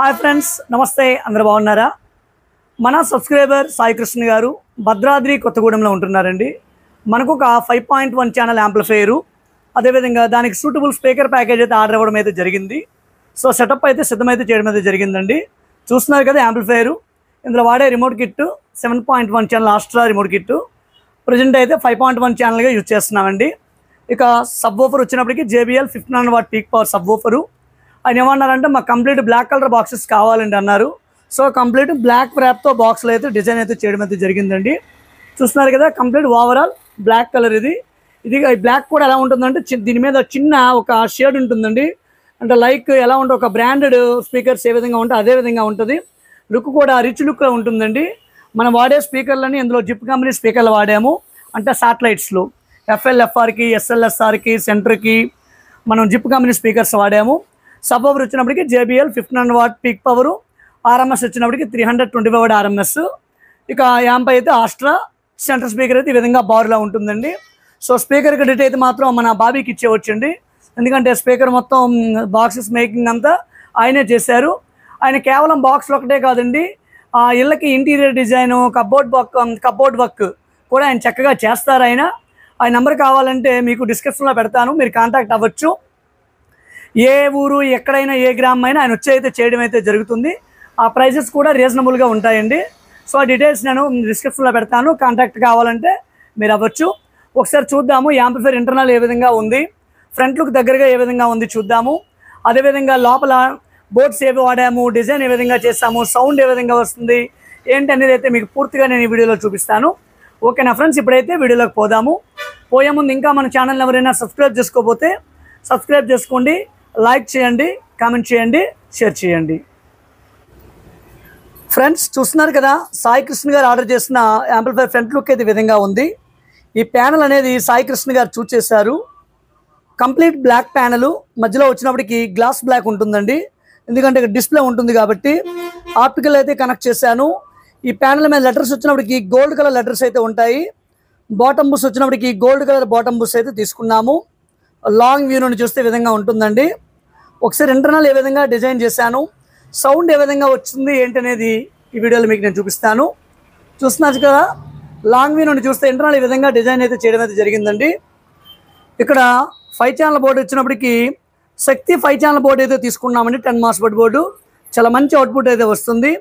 Hi friends, నమస్తే. అందరూ బాగున్నారా? మన సబ్స్క్రైబర్ సాయి కృష్ణ గారు భద్రాద్రి కొత్తగూడెంలో ఉంటున్నారండి. మనకు ఒక 5.1 ఛానల్ యాంప్లిఫైయరు, అదేవిధంగా దానికి సూటబుల్ స్పీకర్ ప్యాకేజ్ అయితే ఆర్డర్ ఇవ్వడం అయితే జరిగింది. సో సెటప్ అయితే సిద్ధమైతే చేయడం అయితే జరిగిందండి. చూస్తున్నారు కదా యాంప్లిఫైయరు. ఇందులో వాడే రిమోట్ కిట్ 7.1 ఛానల్ ఆస్ట్రా రిమోట్ కిట్. ప్రజెంట్ అయితే 5.1 ఛానల్గా యూజ్ చేస్తున్నామండి. ఇక సబ్ వూఫర్ వచ్చినప్పటికీ JBL 1500 watt peak power sub woofer. ఆయన ఏమన్నారంటే మాకు కంప్లీట్ బ్లాక్ కలర్ బాక్సెస్ కావాలండి అన్నారు. సో కంప్లీట్ బ్లాక్ ర్యాప్తో బాక్స్లో అయితే డిజైన్ అయితే చేయడం అయితే జరిగిందండి. చూస్తున్నారు కదా, కంప్లీట్ ఓవరాల్ బ్లాక్ కలర్ ఇది. బ్లాక్ కూడా ఎలా ఉంటుందంటే దీని మీద చిన్న ఒక షేడ్ ఉంటుందండి. అంటే లైక్ ఎలా ఉంటే ఒక బ్రాండెడ్ స్పీకర్స్ ఏ విధంగా ఉంటే అదే విధంగా ఉంటుంది. లుక్ కూడా రిచ్ లుక్లో ఉంటుందండి. మనం వాడే స్పీకర్లని ఇందులో జిప్ కంపెనీ స్పీకర్లు వాడాము. అంటే శాటిలైట్స్లో FL-FRకి, SL-SRకి, సెంటర్కి మనం జిప్ కంపెనీ స్పీకర్స్ వాడాము. సబ్ వూఫర్ వచ్చినప్పటికి JBL 1500 watt peak power, RMS వచ్చినప్పటికి 325 వాట్ RMS. ఇక యాంప్ అయితే ఆస్ట్రా, సెంటర్ స్పీకర్ అయితే ఈ విధంగా బార్లా ఉంటుందండి. సో స్పీకర్ క్రెడిట్ అయితే మాత్రం మన బాబీకి ఇచ్చేవచ్చండి. ఎందుకంటే స్పీకర్ మొత్తం బాక్సెస్ మేకింగ్ అంతా ఆయనే చేశారు. ఆయన కేవలం బాక్స్లు ఒకటే కాదండి, ఆ ఇళ్ళకి ఇంటీరియర్ డిజైను, కబోర్డ్ వర్క్ కూడా ఆయన చక్కగా చేస్తారు. ఆయన నెంబర్ కావాలంటే మీకు డిస్క్రిప్షన్లో పెడతాను, మీరు కాంటాక్ట్ అవ్వచ్చు. ఏ ఊరు ఎక్కడైనా ఏ గ్రామం అయినా ఆయన వచ్చి అయితే చేయడం అయితే జరుగుతుంది. ఆ ప్రైజెస్ కూడా రీజనబుల్గా ఉంటాయండి. సో ఆ డీటెయిల్స్ నేను డిస్క్రిప్షన్లో పెడతాను, కాంటాక్ట్ కావాలంటే మీరు అవ్వచ్చు. ఒకసారి చూద్దాము యాంప్లిఫైయర్ ఇంటర్నల్ ఏ విధంగా ఉంది, ఫ్రంట్ లుక్ దగ్గరగా ఏ విధంగా ఉంది చూద్దాము. అదేవిధంగా లోపల బోర్డ్స్ ఏవి వాడాము, డిజైన్ ఏ విధంగా చేస్తాము, సౌండ్ ఏ విధంగా వస్తుంది ఏంటి అనేది అయితే మీకు పూర్తిగా నేను ఈ వీడియోలో చూపిస్తాను. ఓకేనా ఫ్రెండ్స్, ఇప్పుడైతే వీడియోలోకి పోదాము. పోయే ముందు ఇంకా మన ఛానల్ ఎవరైనా సబ్స్క్రైబ్ చేసుకోకపోతే సబ్స్క్రైబ్ చేసుకోండి, లైక్ చేయండి, కామెంట్ చేయండి, షేర్ చేయండి. ఫ్రెండ్స్ చూస్తున్నారు కదా, సాయి కృష్ణ గారు ఆర్డర్ చేసిన యాంప్లిఫైయర్ ఫ్రంట్ లుక్ అయితే ఈ విధంగా ఉంది. ఈ ప్యానల్ అనేది సాయి కృష్ణ గారు చూస్ చేశారు. కంప్లీట్ బ్లాక్ ప్యానల్, మధ్యలో వచ్చినప్పటికి గ్లాస్ బ్లాక్ ఉంటుందండి. ఎందుకంటే డిస్ప్లే ఉంటుంది కాబట్టి ఆప్టికల్ అయితే కనెక్ట్ చేశాను. ఈ ప్యానల్ మీద లెటర్స్ వచ్చినప్పటికి గోల్డ్ కలర్ లెటర్స్ అయితే ఉంటాయి. బాటమ్ బుస్ వచ్చినప్పటికి గోల్డ్ కలర్ బాటమ్ బుస్ అయితే తీసుకున్నాము. లాంగ్ వ్యూ నుండి చూస్తే ఈ విధంగా ఉంటుందండి. ఒకసారి ఇంటర్నల్ ఏ విధంగా డిజైన్ చేశాను, సౌండ్ ఏ విధంగా వచ్చింది ఏంటి అనేది ఈ వీడియోలో మీకు నేను చూపిస్తాను. చూస్తున్నారు కదా, లాంగ్ వ్యూ నుండి చూస్తే ఇంటర్నల్ ఈ విధంగా డిజైన్ అయితే చేయడం అయితే జరిగిందండి. ఇక్కడ 5 ఛానల్ బోర్డు వచ్చినప్పటికి శక్తి 5 ఛానల్ బోర్డు అయితే తీసుకున్నామండి. 10 MOSFET బోర్డు, చాలా మంచి అవుట్పుట్ అయితే వస్తుంది.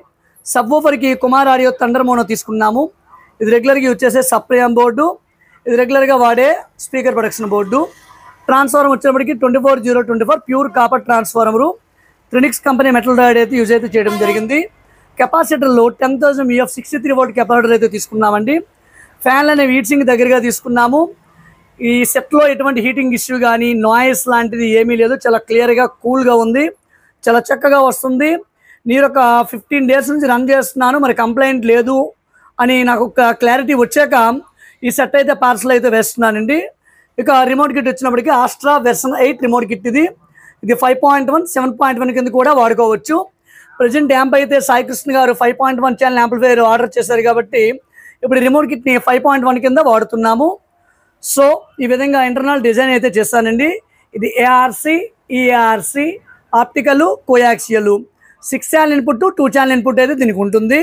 సబ్ వూఫర్కి కుమార్ ఆడియో థండర్ మోనో తీసుకున్నాము. ఇది రెగ్యులర్గా యూజ్ చేసే సప్రియం బోర్డు, ఇది రెగ్యులర్గా వాడే స్పీకర్ ప్రొడక్షన్ బోర్డు. ట్రాన్స్ఫార్మర్ వచ్చేటప్పటికి 24024 ప్యూర్ కాపర్ ట్రాన్స్ఫార్మరు, ట్రినిక్స్ కంపెనీ మెటల్ డయోడ్ అయితే యూజ్ అయితే చేయడం జరిగింది. కెపాసిటర్లో 10,000 UF 63 వోల్ట్ కెపాసిటర్ అయితే తీసుకున్నామండి. ఫ్యాన్లు అనేవి హీట్ సింక్ దగ్గరగా తీసుకున్నాము. ఈ సెట్లో ఎటువంటి హీటింగ్ ఇష్యూ కానీ నాయిస్ లాంటిది ఏమీ లేదు. చాలా క్లియర్గా కూల్గా ఉంది, చాలా చక్కగా వస్తుంది. నేను ఒక 15 డేస్ నుంచి రన్ చేస్తున్నాను, మరి కంప్లైంట్ లేదు అని నాకు ఒక క్లారిటీ వచ్చాక ఈ సెట్ అయితే పార్సల్ అయితే వేస్తున్నానండి. ఇక రిమోట్ కిట్ వచ్చినప్పటికీ ఆస్ట్రా వెర్షన్ 8 రిమోట్ కిట్ ఇది 5.1, 7.1 కింద కూడా వాడుకోవచ్చు. ప్రజెంట్ యాంప్ అయితే సాయి కృష్ణ గారు 5.1 ఛానల్ యాంప్లిఫైయర్ ఆర్డర్ చేశారు కాబట్టి ఇప్పుడు రిమోట్ కిట్ని 5.1 కింద వాడుతున్నాము. సో ఈ విధంగా ఇంటర్నల్ డిజైన్ అయితే చేస్తానండి. ఇది ARC, EARC, optical, coaxial 6 channel input, 2 channel input అయితే దీనికి ఉంటుంది.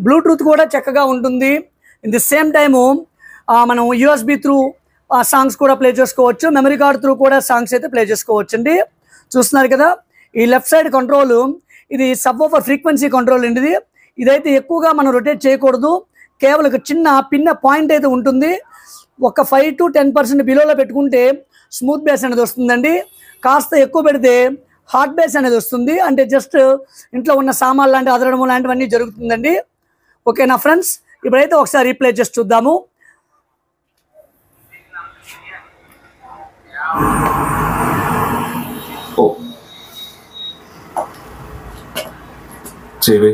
బ్లూటూత్ కూడా చక్కగా ఉంటుంది. ఇన్ ది సేమ్ టైము మనం USB త్రూ సాంగ్స్ కూడా ప్లే చేసుకోవచ్చు, మెమరీ కార్డ్ త్రూ కూడా సాంగ్స్ అయితే ప్లే చేసుకోవచ్చు అండి. చూస్తున్నారు కదా, ఈ లెఫ్ట్ సైడ్ కంట్రోల్ ఇది సబ్ వూఫర్ ఫ్రీక్వెన్సీ కంట్రోల్ అండి. ఇదైతే ఎక్కువగా మనం రొటేట్ చేయకూడదు, కేవలం ఒక చిన్న పిన్న పాయింట్ అయితే ఉంటుంది. ఒక 5 to 10% బిలోలో పెట్టుకుంటే స్మూత్ బేస్ అనేది వస్తుందండి. కాస్త ఎక్కువ పెడితే హార్డ్ బేస్ అనేది వస్తుంది. అంటే జస్ట్ ఇంట్లో ఉన్న సామాన్లు లాంటి అదరడము లాంటివన్నీ జరుగుతుందండి. ఓకేనా ఫ్రెండ్స్, ఇప్పుడైతే ఒకసారి రీప్లే చేసి చూద్దాము. చేయి